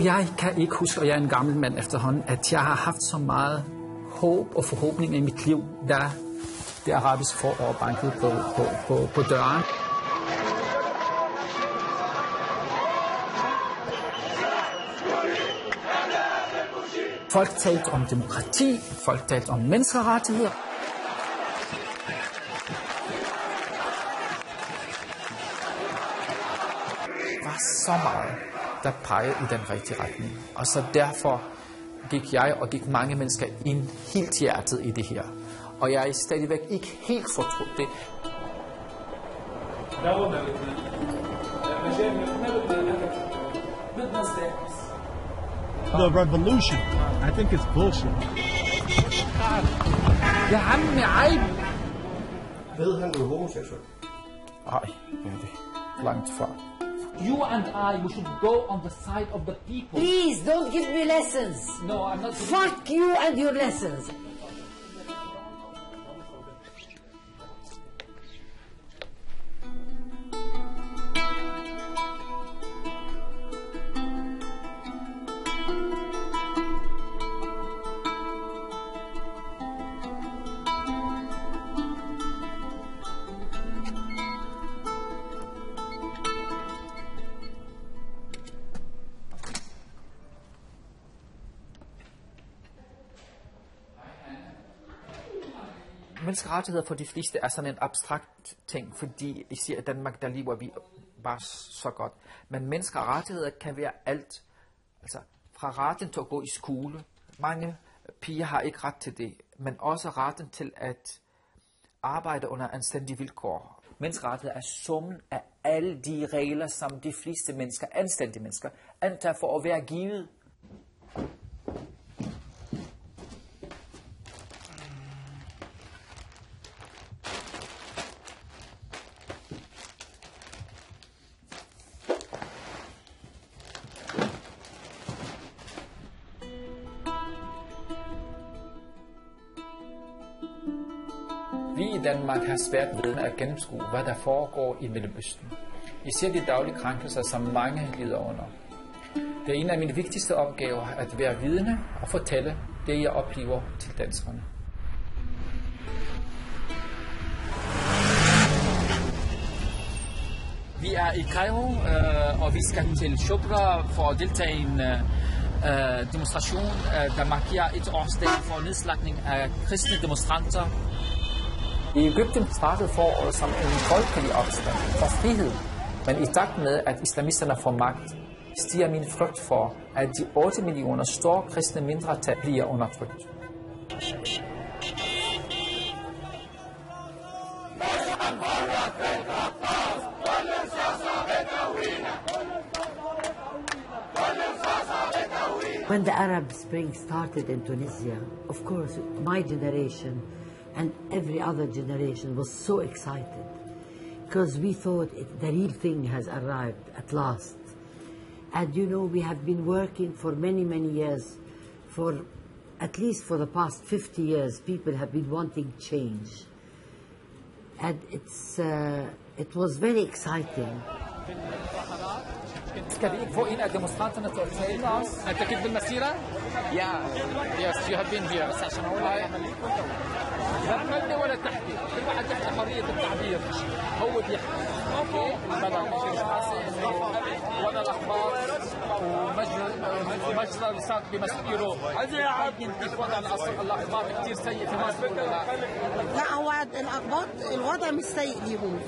Jeg kan ikke huske, og jeg er en gammel mand efterhånden, at jeg har haft så meget håb og forhåbning i mit liv, da det arabiske forår bankede på døren. Folk talte om demokrati, folk talte om menneskerettigheder. Det var så meget, der pegede i den rigtige retning. Og så derfor gik jeg og gik mange mennesker ind helt hjertet i det her. Og jeg er stadigvæk ikke helt fortrudt det. The revolution, I think it's bullshit. Jeg har med ej. Ved han, du er homoseksuel? Nej, det er det. Langt fra. You and I, we should go on the side of the people. Please, don't give me lessons. No, I'm not. Fuck you and your lessons. Menneskerettigheder for de fleste er sådan en abstrakt ting, fordi I siger, at Danmark, der lever vi bare så godt. Men menneskerettigheder kan være alt. Altså fra retten til at gå i skole. Mange piger har ikke ret til det, men også retten til at arbejde under anstændige vilkår. Menneskerettigheder er summen af alle de regler, som de fleste mennesker, anstændige mennesker, antager for at være givet. Vi i Danmark har svært ved at gennemskue, hvad der foregår i Mellemøsten. Især de daglige krænkelser, som mange lider under. Det er en af mine vigtigste opgaver at være vidne og fortælle det, jeg oplever til danskerne. Vi er i Kairo, og vi skal til Shubra for at deltage i en demonstration, der markerer et årsdag for nedslagning af kristne demonstranter. I Egypten startede foråret som en folkelig opstand for frihed, men i takt med, at islamisterne får magt, stiger min frygt for, at de 8 millioner store kristne mindretal bliver undertrykt. When the Arab Spring started in Tunisia, of course, my generation and every other generation was so excited because we thought the real thing has arrived at last. And you know, we have been working for many, many years, for at least for the past 50 years, people have been wanting change. And it was very exciting. Skal vi ikke få en af demonstranterne til at tale os? أنت كنت بالمسيرة؟ Yes, you have been here. بس عشان أقول لا تغني ولا تحكي، كل واحد يحكي حرية التعبير، هو بيحكي. أوكي؟ وأنا الأخبار ومجرى لسان بمسيره. ينتج وضع الأخبار كثير سيء في مصر. لا هو الأخبار الوضع مش سيء ليهم.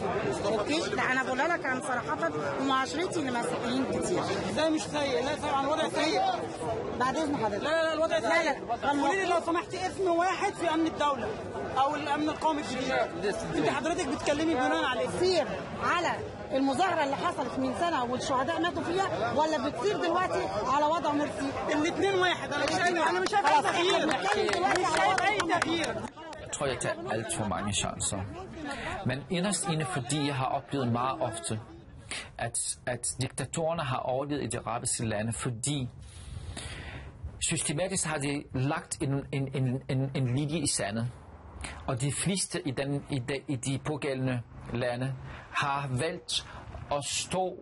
أوكي؟ لا أنا بقول لك عن صراحة ومعاشرتي لمسيحيين كتير. ده مش سيء، لا طبعا الوضع سيء. بعد إذن حضرتك. لا الوضع سيء. قولي لي لو سمحتي اسم واحد في أمن الدولة أو الأمن القومي الجديد. أنت حضرتك بتتكلمي بناء على بتصير على المظاهرة اللي حصلت من سنة والشهداء ماتوا فيها ولا بتصير دلوقتي على وضع مرسي؟ الاثنين واحد. أنا مش شايف أي تغيير. Jeg tror, jeg tager alt for mange chancer. Men inderst inde, fordi jeg har oplevet meget ofte, at diktatorerne har overlevet i de arabiske lande, fordi systematisk har de lagt en linje i sandet. Og de fleste i de pågældende lande har valgt at stå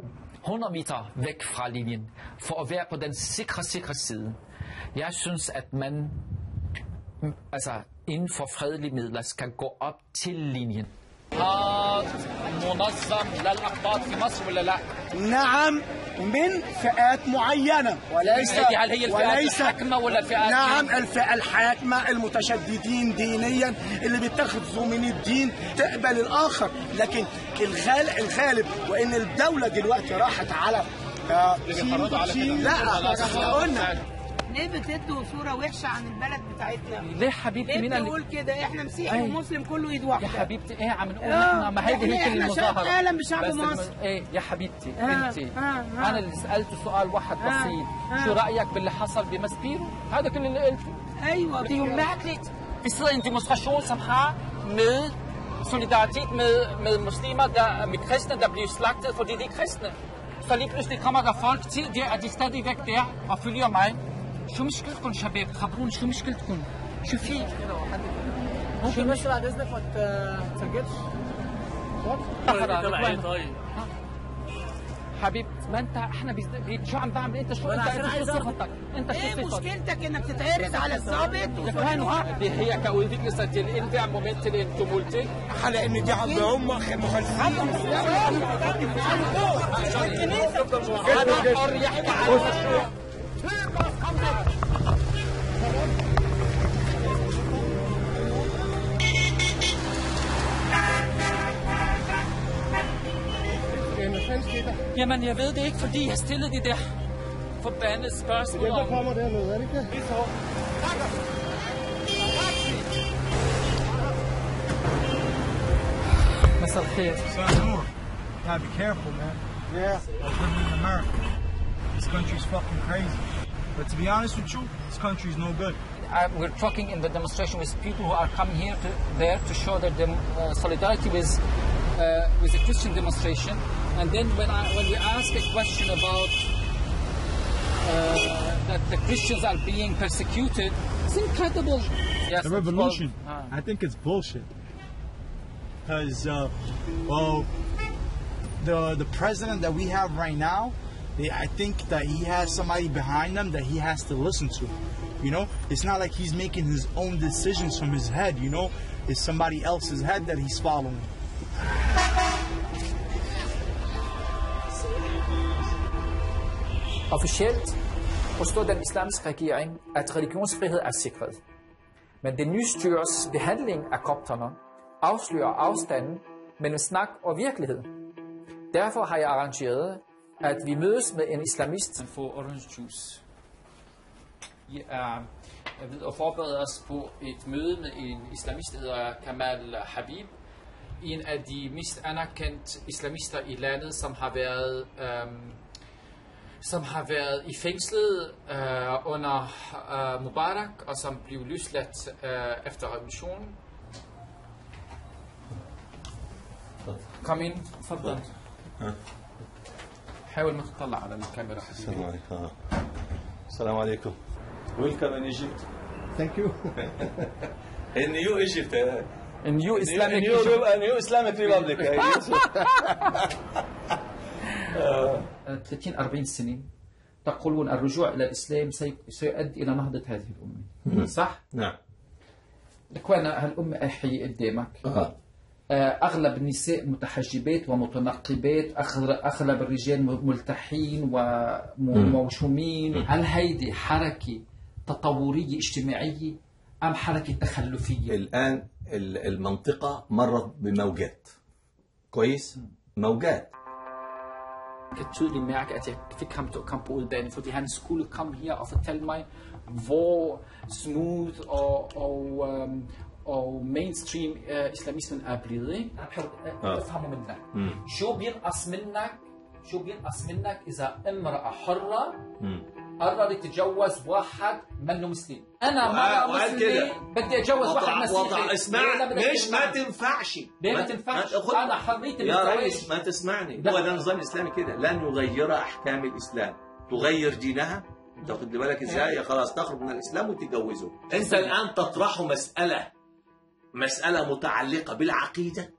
100 meter væk fra linjen, for at være på den sikre side. Jeg synes, at man inden for fredelige midler skal gå op til linjen. منظم للأقباط في مصر ولا لا؟ نعم من فئات معينة وليس هل هي الفئات الحاكمة ولا الفئات؟ نعم الفئة الحاكمة المتشددين دينيا اللي بيتخذوا من الدين تقبل الآخر، لكن الغالب وإن الدولة دلوقتي راحت على لا قلنا ليه بتدوا صورة وحشة عن البلد بتاعتنا؟ ليه حبيبتي؟ مين اللي بتقول كده؟ احنا مسيحي ومسلم كله ايد واحدة. يا حبيبتي ايه عم نقول احنا؟ ما هيدي هيك المظاهرة. احنا اهلا بشعب مصر. ايه يا حبيبتي انت انا اللي سألته سؤال واحد بسيط، شو رأيك باللي حصل بمسبيرو؟ هذا كل اللي قلته. ايوه det er jo mærkeligt. Vi sidder i en demonstration, som har med solidaritet med muslimer, med kristne, der bliver slagtet, fordi de er kristne. Så lige pludselig kommer der folk til der, at de stadigvæk der og følger mig. شو مشكلتكم شباب؟ خبروني شو مشكلتكم؟ شو في؟ ممكن بس بعد اذنك ما تسجلش؟ طيب حبيبتي ما انت احنا شو عم بعمل انت؟ شو انت شو صفتك؟ انت شو ايه صفتك؟ مشكلتك انك تتعرض على الضابط هي كأولدك انت ممثل انتمولتك على ان دي هم مخالفين هذا حر يحكي عن المشروع. Jamen, jeg ved det ikke, fordi jeg stillede de der forbandede spørgsmål. Det er dem, der kommer dernede, er det ikke det? مساء الخير. Sanur, gotta be careful, man. Yeah. Living in America. This country's fucking crazy. But to be honest with you, this country's no good. We're talking in the demonstration with people who are coming there to show their solidarity with a Christian demonstration. And then when we ask a question about that the Christians are being persecuted, it's incredible. Yes, The revolution, I think it's bullshit. Because, well, the president that we have right now, I think that he has somebody behind him that he has to listen to. You know, it's not like he's making his own decisions from his head, you know, it's somebody else's head that he's following. Officielt forstår den islamiske regering, at religionsfrihed er sikret. Men det nye styres behandling af kopterne afslører afstanden mellem snak og virkelighed. Derfor har jeg arrangeret, at vi mødes med en islamist. Man får orange juice. Vi er ved at forberede os på et møde med en islamist, der hedder Kamal Habib. En af de mest anerkendte islamister i landet, som har været i fængslet under Mubarak, og som blev løsladt efter revolutionen. Kom ind, تفضل. حاول ما تطلع على الكاميرا. السلام عليكم. السلام عليكم. Welcome in Egypt. Thank you. In New Egypt. A new Islamic New Islamic Republic. 30-40 سنة تقولون الرجوع إلى الإسلام سيؤدي إلى نهضة هذه الأمة. صح؟ نعم. إخوانا هالأمة أحيي قدامك. أغلب النساء متحجبات ومتنقبات، أغلب الرجال ملتحين وموشومين. هل هيدي حركة تطورية اجتماعية أم حركة تخلفية؟ الآن المنطقة مرت بموجات. كويس؟ موجات. Jeg kan tydeligt mærke, at jeg fik ham til at komme på udbanen, fordi han skulle komme her og fortælle mig, hvor smooth og mainstream islamismen er blevet. Jeg prøver at forstå منك. شو بينقص منك إذا امرأة حرة قررت تتجوز واحد منه مسلم. أنا مرة مسلمة بدي أتجوز واحد مسيحي. اسمع، ليش ما تنفعش؟ ليه ما تنفعش؟ أنا حريتي يا ريس ما تسمعني، هو ده النظام الإسلامي كده، لن يغير أحكام الإسلام، تغير دينها. أنت واخد بالك إزاي؟ خلاص تخرج من الإسلام وتتجوزه. أنت الآن تطرح مسألة متعلقة بالعقيدة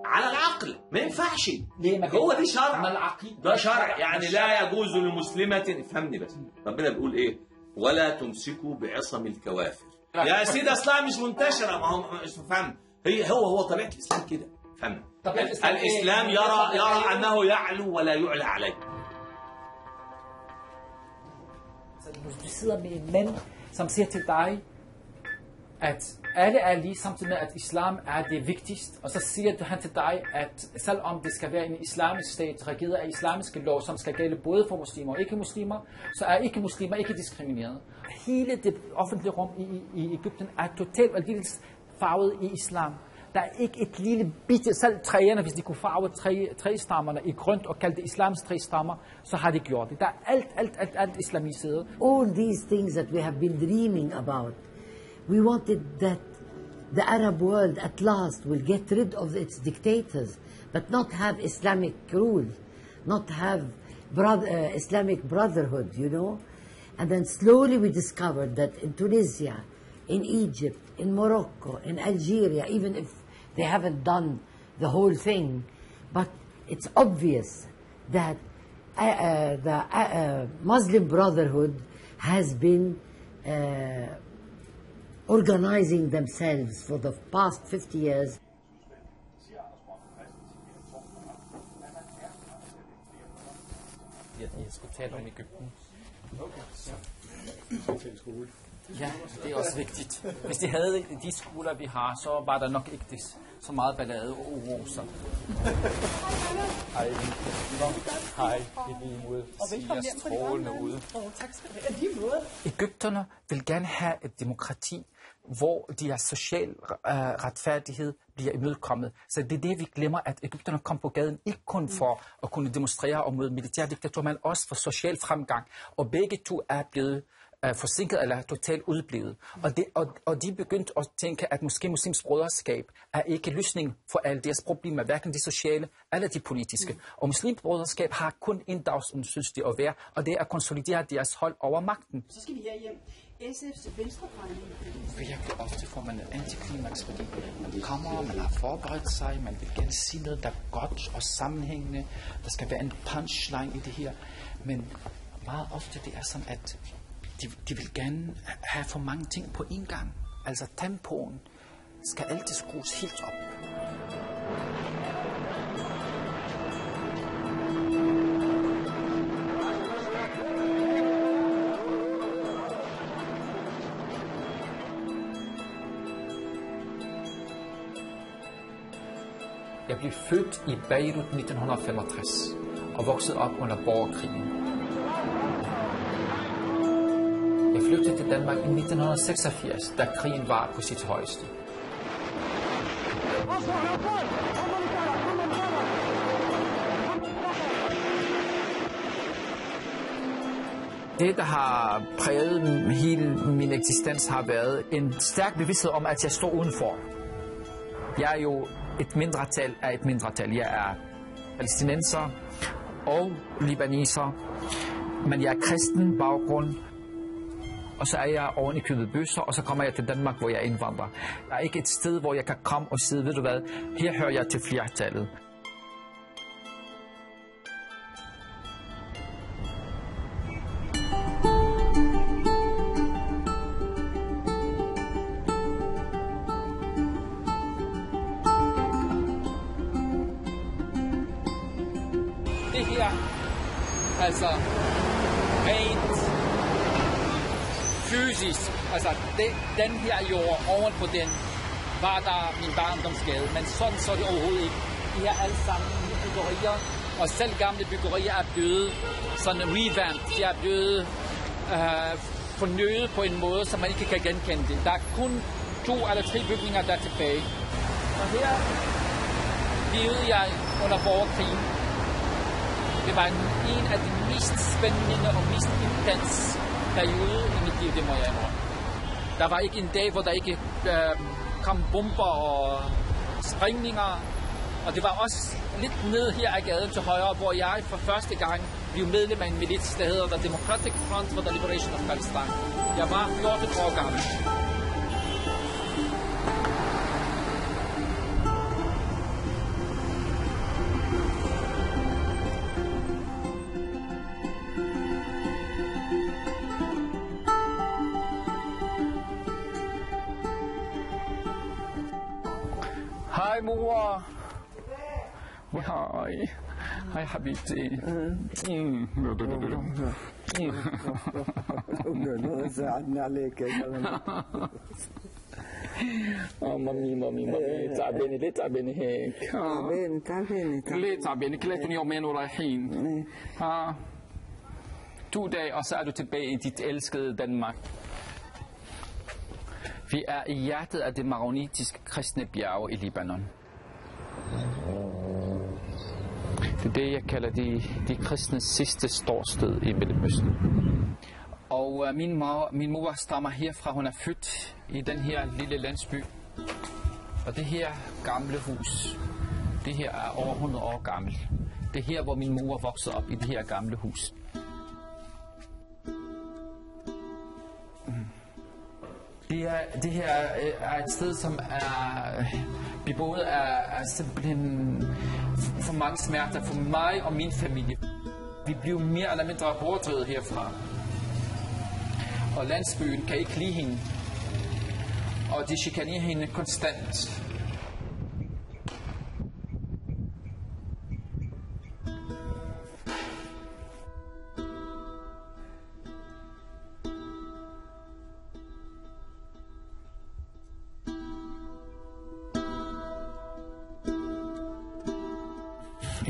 على العقل ما ينفعش. ليه ما هو كده؟ دي شرع، ما العقيد ده شرع يعني لا يجوز لمسلمة. افهمني بس، ربنا بيقول ايه؟ ولا تمسكوا بعصم الكوافر. يا سيدي اصلها مش منتشرة، ما هو مش فاهم، هو طبيعة الاسلام كده، فهمني. الاسلام يرى انه يعلو ولا يعلى عليه. Du sidder med en mand, som siger til dig, at alle er lige, samtidig med, at islam er det vigtigste. Og så siger han til dig, at selvom det skal være en islamisk stat, regeret af islamiske lov, som skal gælde både for muslimer og ikke-muslimer, så er ikke-muslimer ikke diskrimineret. Hele det offentlige rum i Egypten er totalt og aldeles farvet i islam. Der er ikke et lille bitte, selv træerne, hvis de kunne farve træstammerne i grønt og kalde det islams træstammer, så har de gjort det. Der er alt islamiseret. All these things that we have been dreaming about, we wanted that the Arab world at last will get rid of its dictators, but not have Islamic rule, not have Islamic brotherhood, you know. And then slowly we discovered that in Tunisia, in Egypt, in Morocco, in Algeria, even if they haven't done the whole thing, but it's obvious that the Muslim Brotherhood has been organizing themselves for the past 50 years. Jeg skulle tale om Egypten. Ja, det er også vigtigt. Hvis de havde de skoler, vi har, så var der nok ikke så meget ballade og uro. Hej, i lige måde. Siger strålende ude. Tak skal du have. Lige måde. Egypterne vil gerne have et demokrati, hvor de her social retfærdighed bliver imødekommet. Så det er det, vi glemmer, at Egypterne kom på gaden ikke kun for at kunne demonstrere og mod militærdiktatur, men også for social fremgang. Og begge to er blevet forsinket eller totalt udblevet. Og de begyndte at tænke, at måske muslims broderskab er ikke løsning for alle deres problemer, hverken de sociale eller de politiske. Og muslims broderskab har kun en dagsorden, synes de at være, og det er at konsolidere deres hold over magten. Så skal vi herhjem. SF's venstrefløjning. Virkelig ofte får man en antiklimaks, fordi man kommer, man har forberedt sig, man vil gerne sige noget, der er godt og sammenhængende. Der skal være en punchline i det her. Men meget ofte det er sådan, at de vil gerne have for mange ting på en gang. Altså tempoen skal altid skrues helt op. Jeg blev født i Beirut 1965 og voksede op under borgerkrigen. Jeg flyttede til Danmark i 1986, da krigen var på sit højeste. Det, der har præget hele min eksistens, har været en stærk bevidsthed om, at jeg står udenfor. Jeg er jo et mindretal af et mindretal. Jeg er palæstinenser og libaneser, men jeg er kristen baggrund. Og så er jeg oven i købet bøsser, og så kommer jeg til Danmark, hvor jeg indvandrer. Der er ikke et sted, hvor jeg kan komme og sige, ved du hvad, her hører jeg til flertallet. Det her, altså rent fysisk, altså den her jord oven på den, var der min barndomsgade, men sådan så det overhovedet ikke. De her alle sammen nye byggerier, og selv gamle byggerier er blevet sådan revamped, de er blevet fornyet på en måde, så man ikke kan genkende det. Der er kun 2 eller 3 bygninger, der er tilbage. Og her levede jeg under borgerkrigen. Det var en af de mest spændende og mest intense periode i mit liv, det må jeg indrømme. Der var ikke en dag, hvor der ikke kom bomber og sprængninger. Og det var også lidt nede her af gaden til højre, hvor jeg for første gang blev medlem af en milits, der hedder The Democratic Front for the Liberation of Palestine. Jeg var 14 år gammel. Hej mor. Hej. Hej حبيبتي. ساعدني عليك يا مامي تعبانة ليه تعبانة هيك؟ تعبانة ليه تعبانة؟ كلاتهم يومين ورايحين. 2 dage, og så er du tilbage i dit elskede Danmark. Vi er i hjertet af det maronitiske kristne bjerge i Libanon. Det er det, jeg kalder de kristnes sidste ståsted i Mellemøsten. Og min mor stammer herfra. Hun er født i den her lille landsby. Og det her gamle hus, det her er over 100 år gammelt. Det er her, hvor min mor voksede op, i det her gamle hus. Det her er et sted, som er beboet af simpelthen for mange smerter for mig og min familie. Vi blev mere eller mindre bortdrevet herfra. Og landsbyen kan ikke lide hende. Og de chikanerer hende konstant.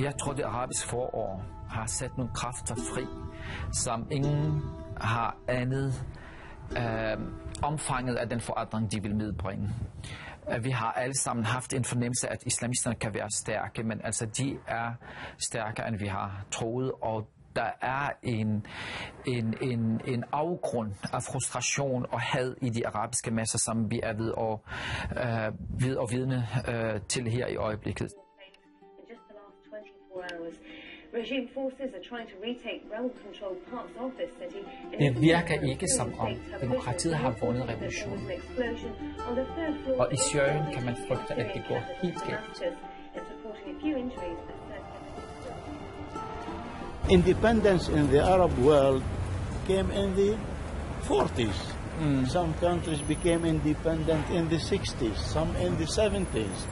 Jeg tror, det arabiske forår har sat nogle kræfter fri, som ingen har anet omfanget af den forandring, de vil medbringe. Vi har alle sammen haft en fornemmelse af, at islamisterne kan være stærke, men altså de er stærkere, end vi har troet, og der er en afgrund af frustration og had i de arabiske masser, som vi er ved at vidne til her i øjeblikket. Det virker ikke som om demokratiet har vundet revolutionen. Og i Syrien kan man frygte, at det går helt galt. Independence in the Arab world came in the 40s. Some countries became independent in the 60s, some in the 70s.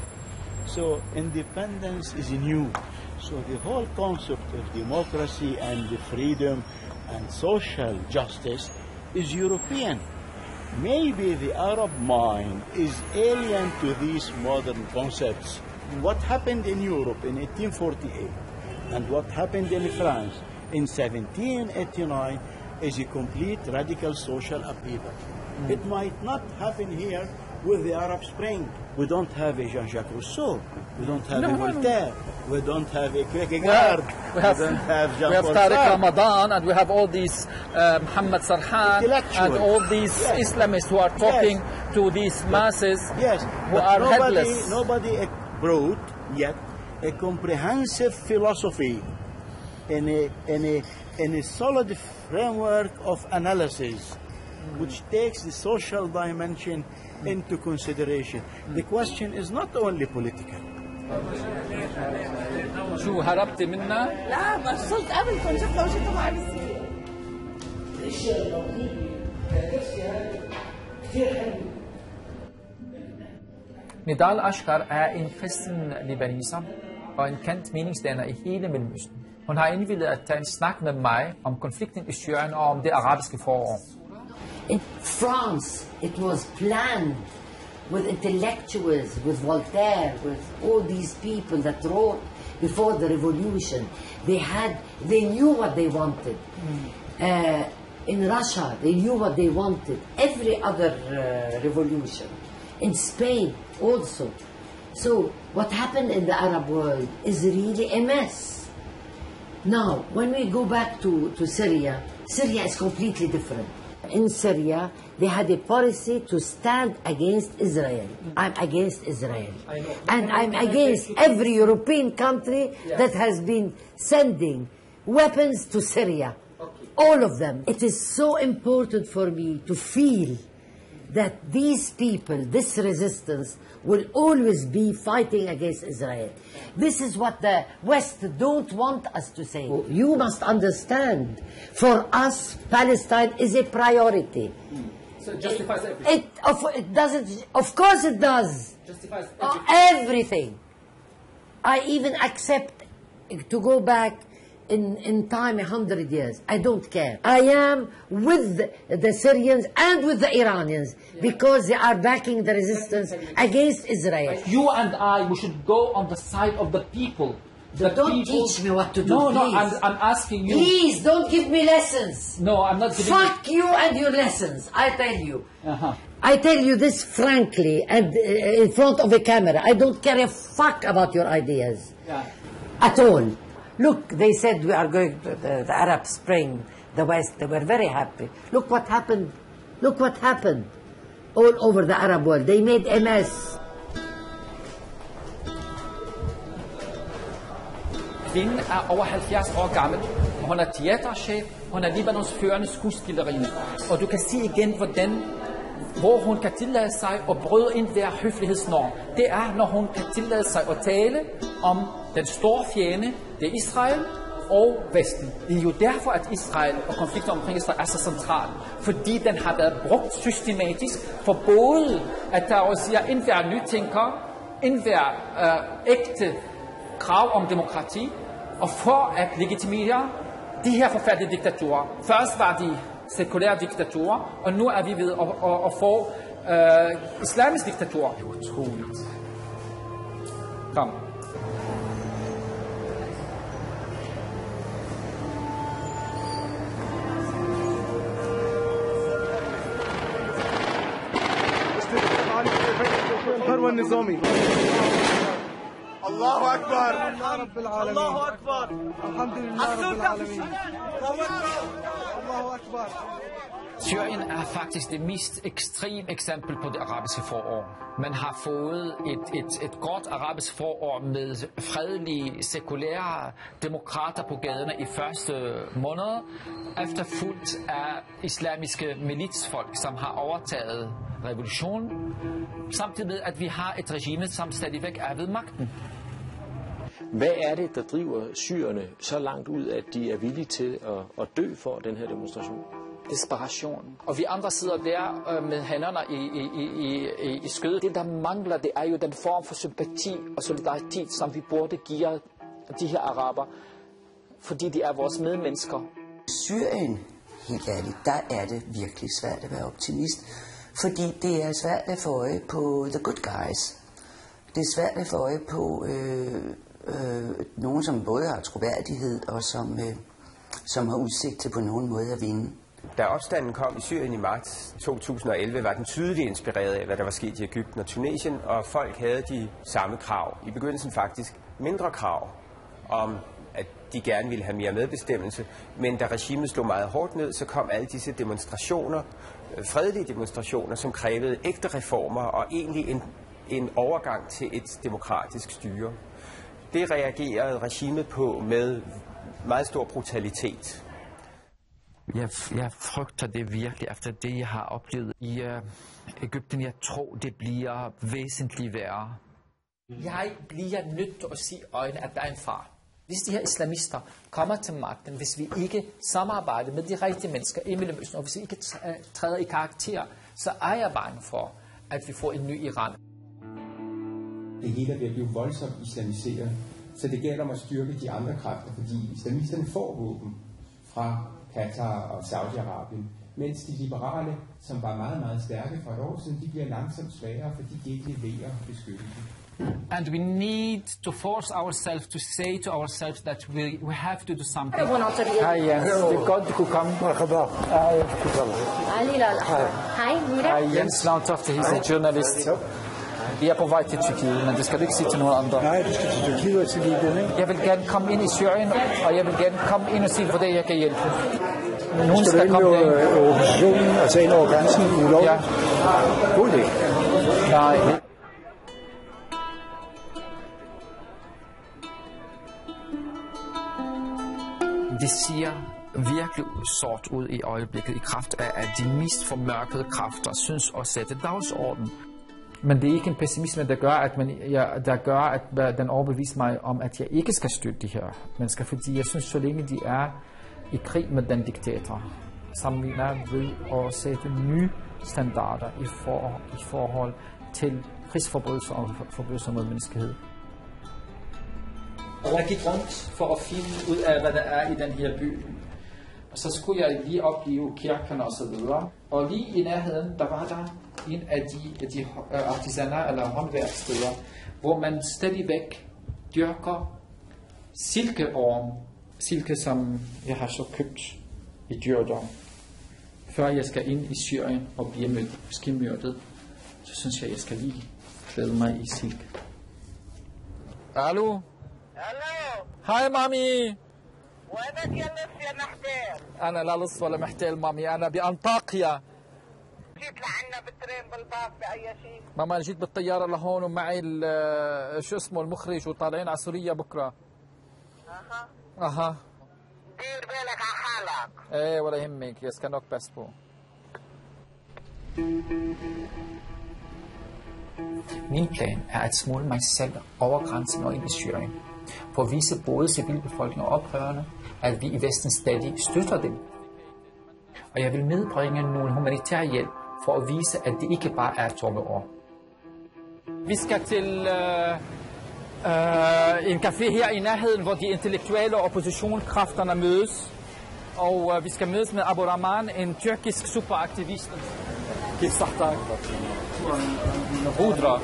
So independence is new. So the whole concept of democracy and the freedom and social justice is European. Maybe the Arab mind is alien to these modern concepts. What happened in Europe in 1848 and what happened in France in 1789 is a complete radical social upheaval. It might not happen here with the Arab Spring. We don't have a Jean-Jacques Rousseau. We don't have a Voltaire. We don't have a Kierkegaard. We don't have Jean-Paul Sartre. We have Tariq Ramadan, and we have all these Muhammad Sarhan, and all these Islamists who are talking to these masses who are headless. Nobody brought yet a comprehensive philosophy in a solid framework of analysis, which takes the social dimension into consideration. The question is not only political. شو هربتي منا؟ لا وصلت قبل كنت شفت لو شفت معي بالسيارة. الاشياء اللطيفة كثير حلوة. Nidal Ashkar er en kristen libaniser og en kendt meningsdanner i hele Mellemøsten. Hun har indvilget at tage en snak med mig om konflikten i Syrien og om det arabiske forår. In France, it was planned with intellectuals, with Voltaire, with all these people that wrote before the revolution. They knew what they wanted. In Russia, they knew what they wanted. Every other revolution. In Spain also. So what happened in the Arab world is really a mess. Now, when we go back to Syria, Syria is completely different. In Syria, they had a policy to stand against Israel. I'm against Israel. And I'm against every European country that has been sending weapons to Syria. All of them. It is so important for me to feel that these people, this resistance, will always be fighting against Israel. This is what the West don't want us to say. You must understand, for us, Palestine is a priority. So it justifies everything. It doesn't. Of course, it does. Justifies Everything. I even accept to go back in time 100 years. I don't care. I am with the Syrians and with the Iranians because they are backing the resistance against Israel. You and I, we should go on the side of the people. Don't teach me what to do, No, please. I'm asking you. Please, don't give me lessons. No, I'm not giving Fuck you and your lessons, I tell you. I tell you this frankly and in front of a camera. I don't care a fuck about your ideas. At all. Look, they said we are going to the Arab Spring, the West. They were very happy. Look what happened. Look what happened all over the Arab world. They made a mess. Kvinden er over 70 år gammel, og hun er teaterchef, hun er Libanons førende skuespillerinde. Og du kan se igen, hvor hun kan tillade sig at bryde ind hver høflighedsnorm. Det er, når hun kan tillade sig at tale om den store fjende, det er Israel og Vesten. Det er jo derfor, at Israel og konflikter omkring Israel er så central. Fordi den har været brugt systematisk for både at terrorisere enhver nytænker, enhver ægte krav om demokrati, og for at legitimere de her forfærdelige diktaturer. Først var de sekulære diktaturer, og nu er vi ved at få islamisk diktatur. Det er utroligt. Kom. الله أكبر الله أكبر الحمد لله رب العالمين الله أكبر. Syrien er faktisk det mest ekstreme eksempel på det arabiske forår. Man har fået et godt arabisk forår med fredelige, sekulære demokrater på gaderne i første måned, efterfulgt af islamiske militsfolk, som har overtaget revolutionen, samtidig med, at vi har et regime, som stadigvæk er ved magten. Hvad er det, der driver syrerne så langt ud, at de er villige til at dø for den her demonstration? Desperation. Og vi andre sidder der med hænderne i skødet. Det, der mangler, det er jo den form for sympati og solidaritet, som vi burde give de her araber, fordi de er vores medmennesker. Syrien, helt ærligt, der er det virkelig svært at være optimist, fordi det er svært at få øje på the good guys. Det er svært at få øje på nogen, som både har troværdighed og som har udsigt til på nogen måde at vinde. Da opstanden kom i Syrien i marts 2011, var den tydeligt inspireret af, hvad der var sket i Egypten og Tunesien, og folk havde de samme krav. I begyndelsen faktisk mindre krav om, at de gerne ville have mere medbestemmelse, men da regimet slog meget hårdt ned, så kom alle disse demonstrationer, fredelige demonstrationer, som krævede ægte reformer og egentlig en overgang til et demokratisk styre. Det reagerede regimet på med meget stor brutalitet. Jeg frygter det virkelig efter det, jeg har oplevet i Egypten. Jeg tror, det bliver væsentligt værre. Jeg bliver nødt til at sige øjne, at der er en far. Hvis de her islamister kommer til magten, hvis vi ikke samarbejder med de rigtige mennesker i Mellemøsten, og hvis vi ikke træder i karakter, så er jeg bange for, at vi får en ny Iran. Det hele er ved at blive voldsomt islamiseret, så det gælder om at styrke de andre kræfter, fordi islamisterne får våben fra Katar og Saudi-Arabien, mens de liberale, som var meget, meget stærke for et år siden, de bliver langsomt svagere, fordi de ikke leverer beskyttelse. And we need to force ourselves to say to ourselves that we have to do something. Hej Jens, det er godt, du kunne komme. Hej Jens Lautofte, he's a journalist. Vi er på vej til Tyrkiet, men det skal du ikke sige til nogen andre. Nej, du skal til Tyrkiet og til Libyen, ikke? Jeg vil gerne komme ind i Syrien, og jeg vil gerne komme ind og sige, hvordan jeg kan hjælpe. Nogen skal komme ind i oppositionen og tage ind over grænsen ulovligt? Ja. God idé. Nej. Det siger virkelig sort ud i øjeblikket i kraft af, at de mest formørkede kræfter synes at sætte dagsorden. Men det er ikke en pessimisme, der gør, at den overbeviser mig om, at jeg ikke skal støtte de her mennesker, fordi jeg synes, så længe de er i krig med den diktator, som vi er ved at sætte nye standarder i forhold til krigsforbrydelser og forbrydelser mod menneskehed. Og jeg gik rundt for at finde ud af, hvad der er i den her by. Og så skulle jeg lige opleve kirkerne og så videre. Og lige i nærheden, der var der en af de artisaner eller håndværksteder, hvor man stadigvæk dyrker silkeorm. Silke, som jeg har så købt i dyrdom. Før jeg skal ind i Syrien og blive skimørtet, så synes jeg skal lige klæde mig i silke. Hallo? Hallo? Hej, mami! وينك يا لص يا محتال؟ أنا لا لص ولا محتال مامي، أنا بأنطاكيا. جيت لعنا بالترين بالباص بأي شيء؟ ماما أنا جيت بالطيارة لهون ومعي شو اسمه المخرج وطالعين على سوريا بكرة. أها. دير بالك على حالك. إيه ولا يهمك، يس كان نوك بس بو. Min plan er at smugle mig selv over grænsen og ind i Syrien, for at vise både civilbefolkningen og oprørerne, at vi i Vesten stadig støtter dem. Og jeg vil medbringe nogle humanitære hjælp for at vise, at det ikke bare er tomme ord. Vi skal til en café her i nærheden, hvor de intellektuelle oppositionskræfterne mødes. Og vi skal mødes med Abu Rahman, en tyrkisk superaktivist. كيف صحتك؟ بودرة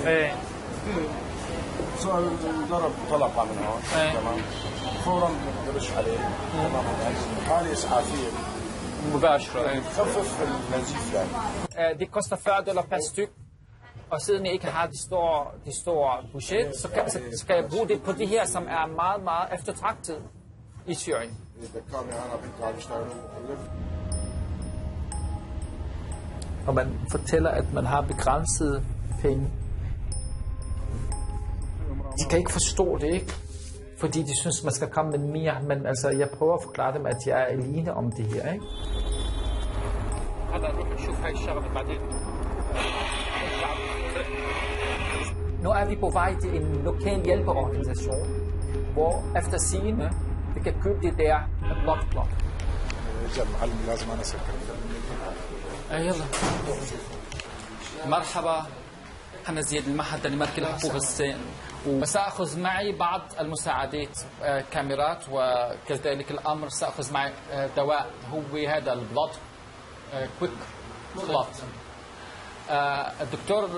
ايه سؤال ضرب طلقة من هون تمام فورا برش عليه تمام حالة إسعافية مباشرة تخفف النزيف يعني det koster $40 per styk, og siden jeg ikke har de store budget, så skal jeg bruge det på det her, som er meget, meget eftertragtet i Syrien. Og man fortæller, at man har begrænsede penge. De kan ikke forstå det, ikke? Fordi de synes, man skal komme med mere. Men altså, jeg prøver at forklare dem, at jeg er alene om det her, ikke? Nu er vi på vej til en lokal hjælpeorganisation, hvor efter sigende, vi kan købe det der blok. يلا مرحبا أنا زياد المهد لمركز الحقوق الإنسان وسأخذ معي بعض المساعدات كاميرات وكذلك الأمر سأخذ معي دواء هو هذا البلوت كويك بلوت الدكتور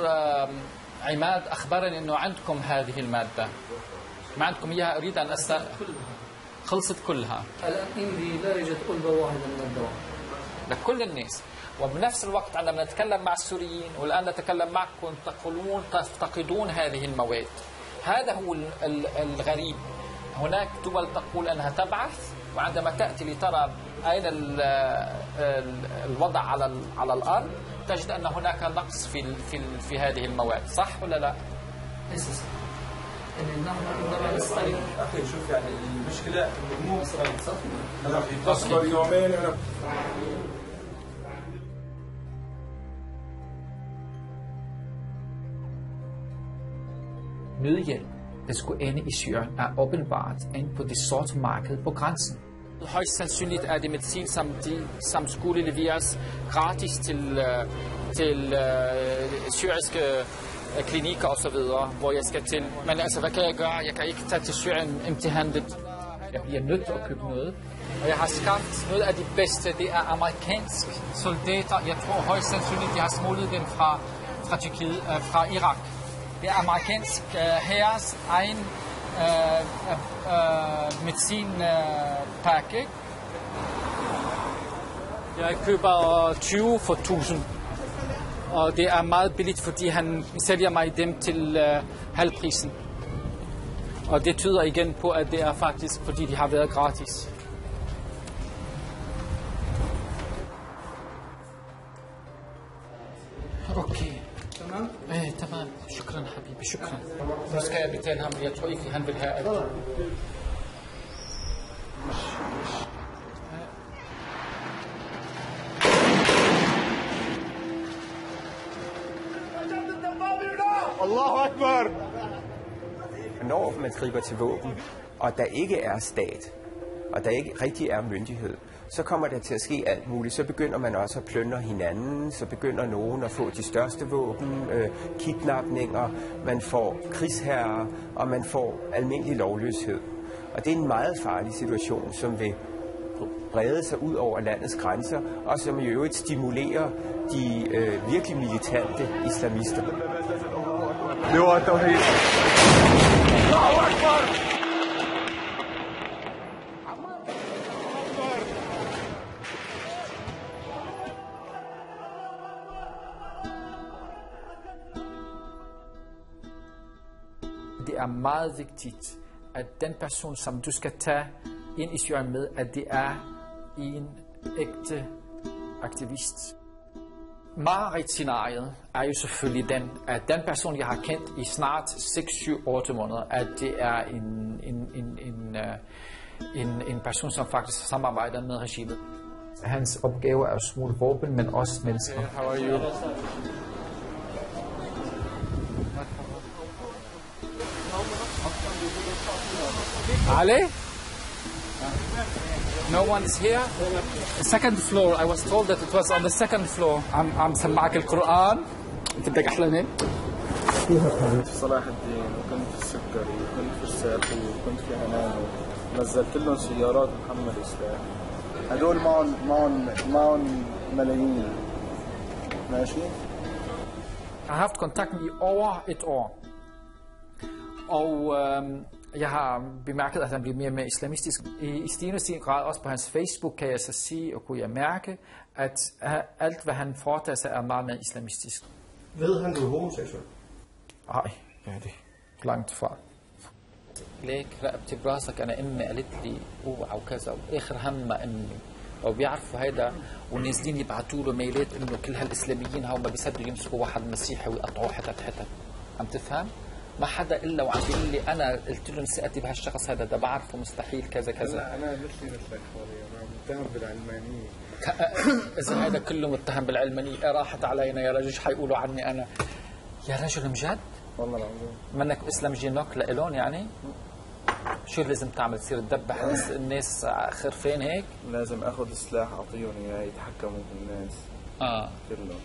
عماد أخبرني أنه عندكم هذه المادة ما عندكم إياها أريد أن خلصت كلها الآن لا يوجد قلبة واحدة من الدواء لكل الناس وبنفس الوقت عندما نتكلم مع السوريين والآن نتكلم معكم تقولون تفتقدون هذه المواد. هذا هو الغريب. هناك دول تقول أنها تبعث وعندما تأتي لترى أين الوضع على الأرض تجد أن هناك نقص في هذه المواد. صح ولا لا؟ أخي شوف يعني المشكلة مو إسرائيل صح؟ أنا تصبر يومين أنا Nødhjælp, der skulle ende i Syrien, er åbenbart inde på det sorte marked på grænsen. Højst sandsynligt er det medicin, som skulle leveres gratis til syriske klinikker og så videre, hvor jeg skal til. Men altså, hvad kan jeg gøre? Jeg kan ikke tage til Syrien empty-handed. Jeg bliver nødt til at købe noget. Og jeg har skabt noget af de bedste. Det er amerikanske soldater. Jeg tror højst sandsynligt, de har smuglet den fra Tyrkiet, fra Irak. Det er amerikansk hæres egen medicinpakke. Jeg køber 20 for 1000. Og det er meget billigt, fordi han sælger mig dem til halvprisen. Og det tyder igen på, at det er faktisk, fordi de har været gratis. Okay. تمام؟ ايه تمام. شكرا حبيبي شكرا. Nu skal jeg betale ham, jeg tror ikke, han vil have alt. Allahu Akbar! Når man griber til våben, og der ikke er stat, og der ikke rigtig er myndighed, så kommer der til at ske alt muligt. Så begynder man også at plyndre hinanden, så begynder nogen at få de største våben, kidnapninger, man får krigsherrer, og man får almindelig lovløshed. Og det er en meget farlig situation, som vil brede sig ud over landets grænser, og som i øvrigt stimulerer de virkelig militante islamister. Det var tawhid. Allahu Akbar! Det er meget vigtigt, at den person, som du skal tage ind i Syrien med, at det er en ægte aktivist. Mareridt-scenariet er jo selvfølgelig den, at den person, jeg har kendt i snart 6, 7, 8 måneder, at det er en person, som faktisk samarbejder med regimet. Hans opgave er at smule våben, men også mennesker. How are you? Ali? No one is here? Second floor. I was told that it was on the second floor. I'm سمعك القرآن. أنت بدك أحلامي؟ كنت في صلاح الدين وكنت في السكري وكنت في الساقي وكنت في عنان ونزلت لهم سيارات محملة سلاح. هدول معهم ملايين. ماشي؟ Jeg har haft kontakten i over et år. Og jeg har bemærket, at han bliver mere og mere islamistisk. I stigende grad, også på hans Facebook, kan jeg så sige, og kunne jeg mærke, at alt, hvad han foretager sig, er meget mere islamistisk. Ved han, du er homoseksuel? Nej, det er det. Langt fra. ليك رقبتي براسك انا امي قالت لي اوعى وكذا واخر همها امي وبيعرفوا هيدا والنازلين يبعثوا له ميلات انه كل هالاسلاميين هاو ما بيصدقوا يمسكوا واحد مسيحي ويقطعوه حتت حتت. عم تفهم؟ ما حدا الا وعم بيقول لي انا قلت لهم ثقتي بهالشخص هذا ده بعرفه مستحيل كذا كذا. انا مثلك خالي انا متهم بالعلمانيه. اذا هذا كله متهم بالعلمانيه راحت علينا يا رجل حيقولوا عني انا. يا رجل مجد؟ والله العظيم. منك اسلام جينوك لإلون يعني؟ شو لازم تعمل؟ تصير تدبح الناس خرفين هيك؟ لازم اخذ سلاح اعطيهم اياه يتحكموا بالناس. كلهم.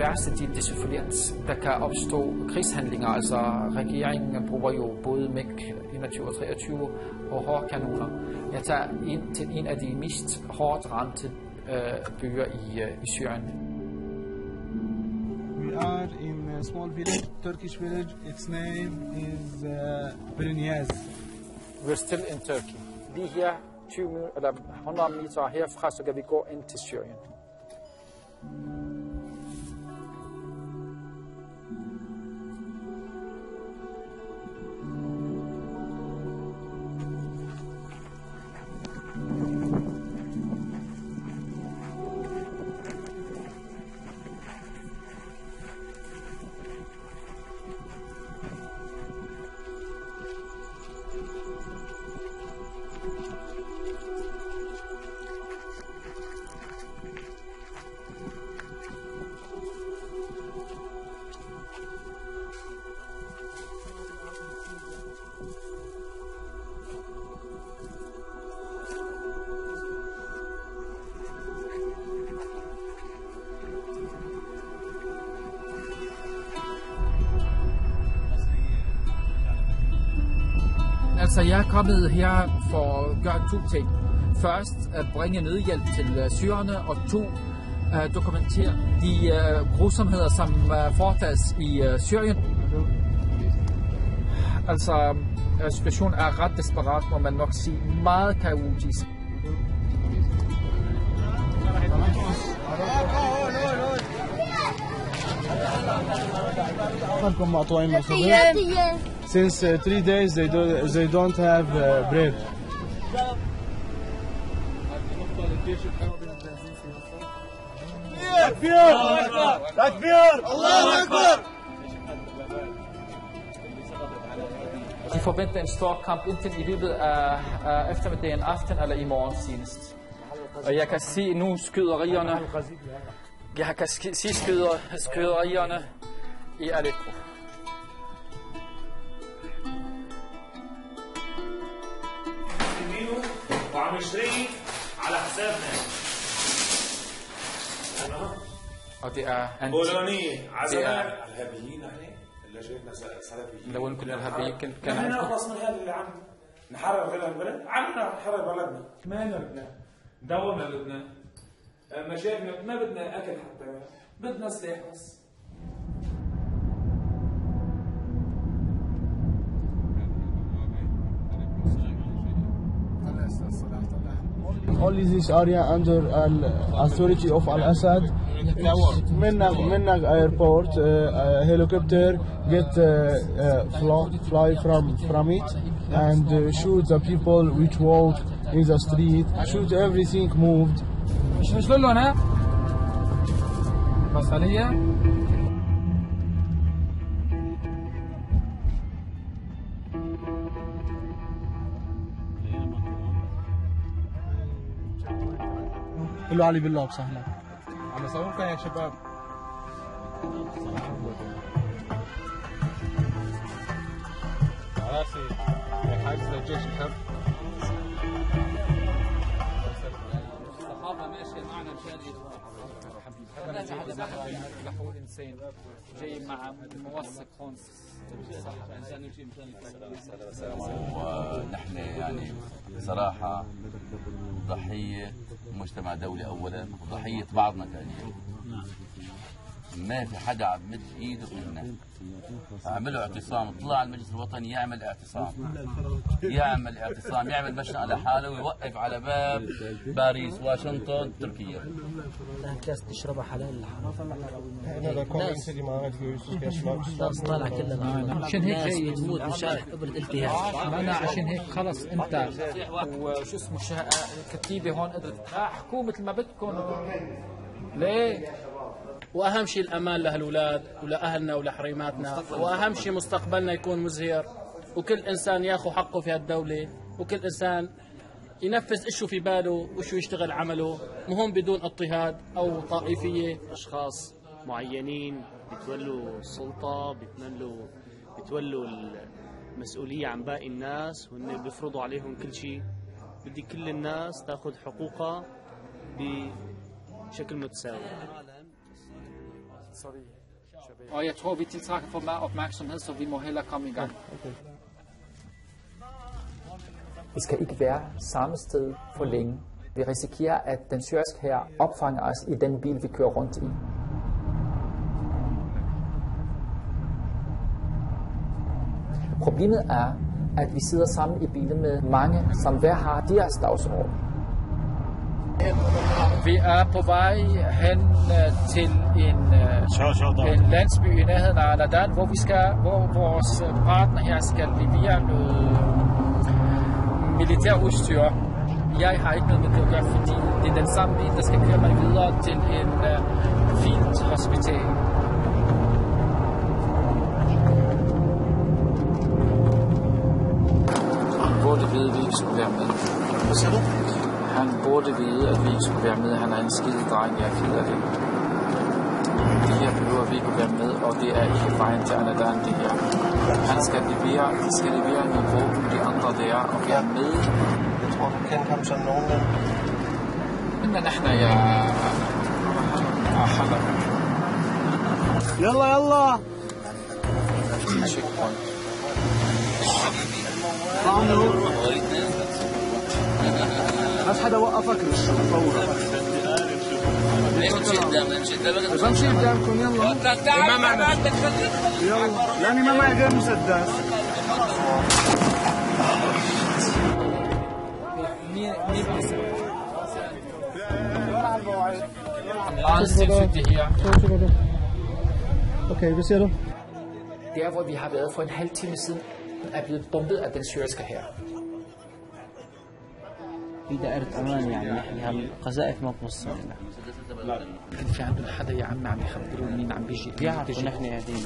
værste, det er selvfølgelig, at der kan opstå krigshandlinger. Altså, regeringen bruger jo både MiG-21 og 23 og hårde kanoner. Jeg tager ind til en af de mest hårdt ramte byer i Syrien. We are in a small village, Turkish village. Its name is Bryniyaz. We're still in Turkey. Lige her, 100 meter herfra, så kan vi gå ind til Syrien. Altså, jeg er kommet her for at gøre 2 ting. Først at bringe nødhjælp til syrerne, og 2 dokumentere de grusomheder, som foretages i Syrien. Altså, situationen er ret desperat, må man nok sige. Meget kaotisk. Since 3 days they don't have bread. Takbir! Takbir! Allahu Akbar! forventer en stor kamp enten i løbet af eftermiddagen, aften eller i morgen senest. Og jeg kan se nu skyderierne. Jeg kan se skyderierne i Aleppo. وعم شريك على حسابنا. Og det er بولونية عزماء الإرهابيين احنا اللي جايبنا سلفيين. لو انكم الإرهابيين كان احنا نخلص من هذا اللي عندنا. نحرر غير البلد، عملنا نحرر بلدنا. ما نبنا دوما بدنا مشاكل، ما بدنا أكل حتى، بدنا سلاح بس. Only this area under authority of Al-Assad. Minna airport, helicopter get fly from it and shoot the people which walk in the street, shoot everything moved. مش له هنا بس عليا قولوا علي بالله بسهلة عم يصوركم يا شباب. راسي حاجز الجيش الحب. الصحابة ماشية معنا مشان يلحقوا الإنسان جاي مع موثق هون ونحن يعني بصراحة ضحية مجتمع دولي أولا وضحية بعضنا ثانيا. ما في حدا عم مد ايده منا. عملوا اعتصام، طلع المجلس الوطني يعمل اعتصام، يعمل مشنقة على حاله ويوقف على باب باريس، واشنطن، تركيا. كاس تشربها حلال طالع كلنا عشان هيك جاي تموت بشارع ابرد التهاب. انا عشان هيك خلص انت وشو اسمه الكتيبه هون قدرت احكوا مثل ما بدكم. ليه؟ واهم شيء الامان لهالولاد ولاهلنا ولحريماتنا، واهم شيء مستقبلنا يكون مزهر، وكل انسان ياخذ حقه في هالدوله، وكل انسان ينفذ ايش في باله وشو يشتغل عمله، مهم بدون اضطهاد او طائفيه. اشخاص معينين بتولوا السلطه، بتولوا المسؤوليه عن باقي الناس، وان بيفرضوا عليهم كل شيء. بدي كل الناس تاخذ حقوقها بشكل متساوي. Og jeg tror, vi tiltrækker for meget opmærksomhed, så vi må hellere komme i gang. Vi skal ikke være samme sted for længe. Vi risikerer, at den syriske hær opfanger os i den bil, vi kører rundt i. Problemet er, at vi sidder sammen i bilen med mange, som hver har deres dagsorden. Vi er på vej hen til en landsby i nærheden af Al-Adan, hvor vores partner her skal levere noget militærudstyr. Jeg har ikke noget med det at gøre, fordi det er den samme bil, der skal køre mig videre til en fint hospital. Han burde vide, at vi ikke skulle være med. Hvad siger du? Han burde vide, at vi ikke skulle være med. Han er en skide dreng, jeg er ked af det. Det her behøver vi ikke at være med, og det er ikke vejen til Al-Adan, det her. De skal levere nogle våben, de andre der, og være med. Jeg tror, du kender ham som nogen. Men احنا يا حدا. يلا يلا. تشيك بوينت. بس حدا وقفك فورا. بمشي قدامكم يلا. ما معنا. يلا يعني ما معي غير مسدس. Okay, hvad siger du? Der, hvor vi har været for en halv time siden, er blevet bombet af den syriske hær. في دائرة أمان يعني هالقذائف ما توصلنا. كان في عندنا حدا يا عم يخبرون مين عم بيجي. بيعرفوا نحن قاعدين.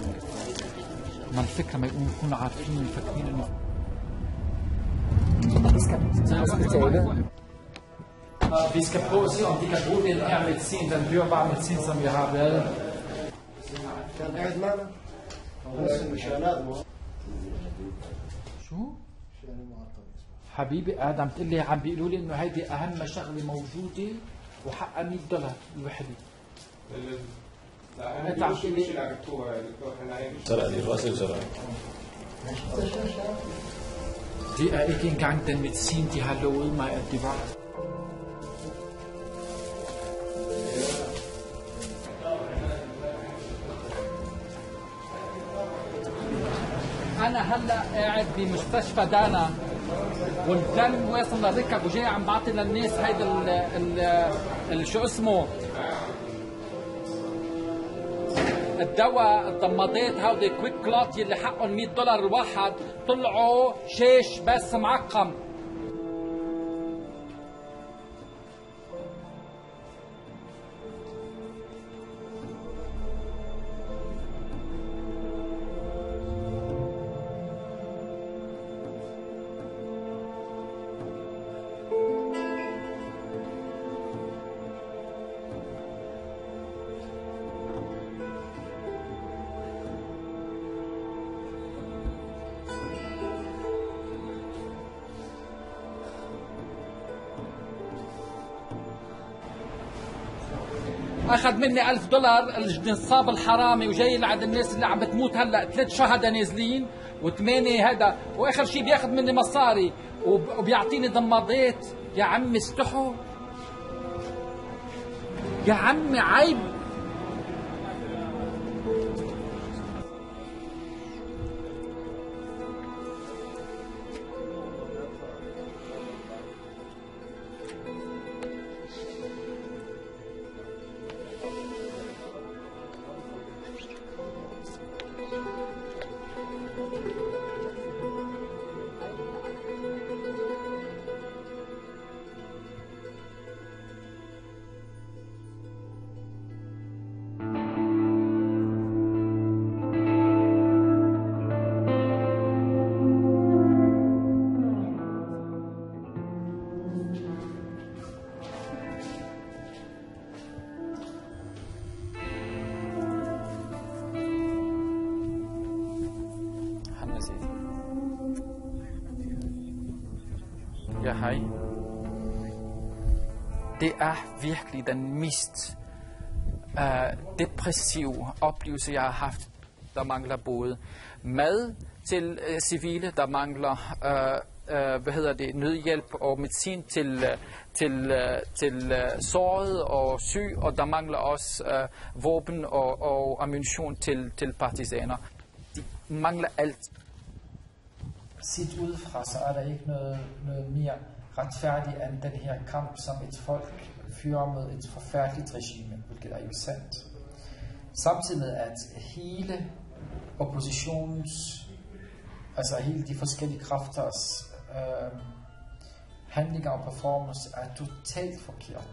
ما الفكرة ما يكونوا عارفين ومفكرين إنه vi skal til hospitalet. Vi skal prøve at se, om de kan bruge den her medicin, den dyrebare medicin, som vi har været. شو؟ حبيبي ادم تقول لي عم بيقولوا لي انه هيدي اهم شغله موجوده وحقها $100 الوحده. انت عم تقول لي det er ikke engang den medicin, de har lovet mig, at det var. أنا هلا قاعد بمستشفى دانا والدم واصل للركب وجاي عم بعطي للناس هيدا شو اسمه الدواء الضمادات هودي كويك كلوت يلي حقهم $100 الواحد طلعوا شيش بس معقم. أخذ مني $1000 النصاب الحرامي وجاي لعند الناس اللي عم بتموت هلا 3 شهداء نازلين و8 هذا وآخر شيء بياخذ مني مصاري وبيعطيني ضمادات. يا عمي استحوا يا عمي عيب. Ja, hej. Det er virkelig den mest depressive oplevelse, jeg har haft. Der mangler både mad til civile, der mangler nødhjælp og medicin til såret og syg, og der mangler også våben og ammunition til partisaner. De mangler alt. Set udefra, så er der ikke noget mere retfærdigt end den her kamp, som et folk fører mod et forfærdeligt regime, hvilket er jo sandt. Samtidig med, at hele oppositionens, altså hele de forskellige kræfters handlinger og performance er totalt forkert.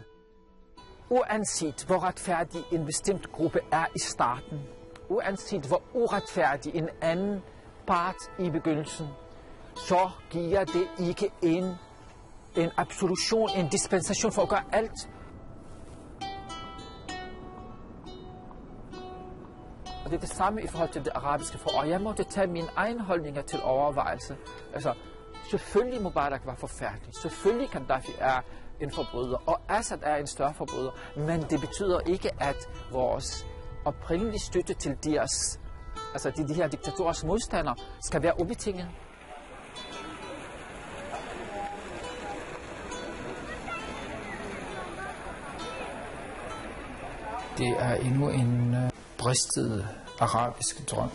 Uanset hvor retfærdig en bestemt gruppe er i starten, uanset hvor uretfærdig en anden part i begyndelsen, så giver det ikke en absolution, en dispensation for at gøre alt. Og det er det samme i forhold til det arabiske folk. Og jeg måtte tage mine egne holdninger til overvejelse. Altså, selvfølgelig Mubarak var forfærdelig. Selvfølgelig Gaddafi er en forbryder. Og Assad er en større forbryder. Men det betyder ikke, at vores oprindelige støtte til de her diktatorers modstandere skal være ubetinget. Det er endnu en bristet arabisk drøm.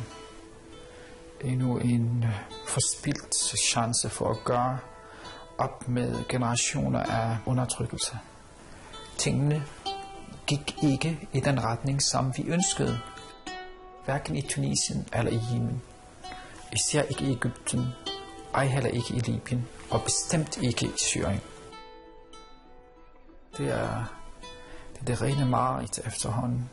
Endnu en forspildt chance for at gøre op med generationer af undertrykkelse. Tingene gik ikke i den retning, som vi ønskede. Hverken i Tunesien eller i Yemen. Især ikke i Egypten, ej heller ikke i Libyen, og bestemt ikke i Syrien. Det er det rene mareridt efterhånden.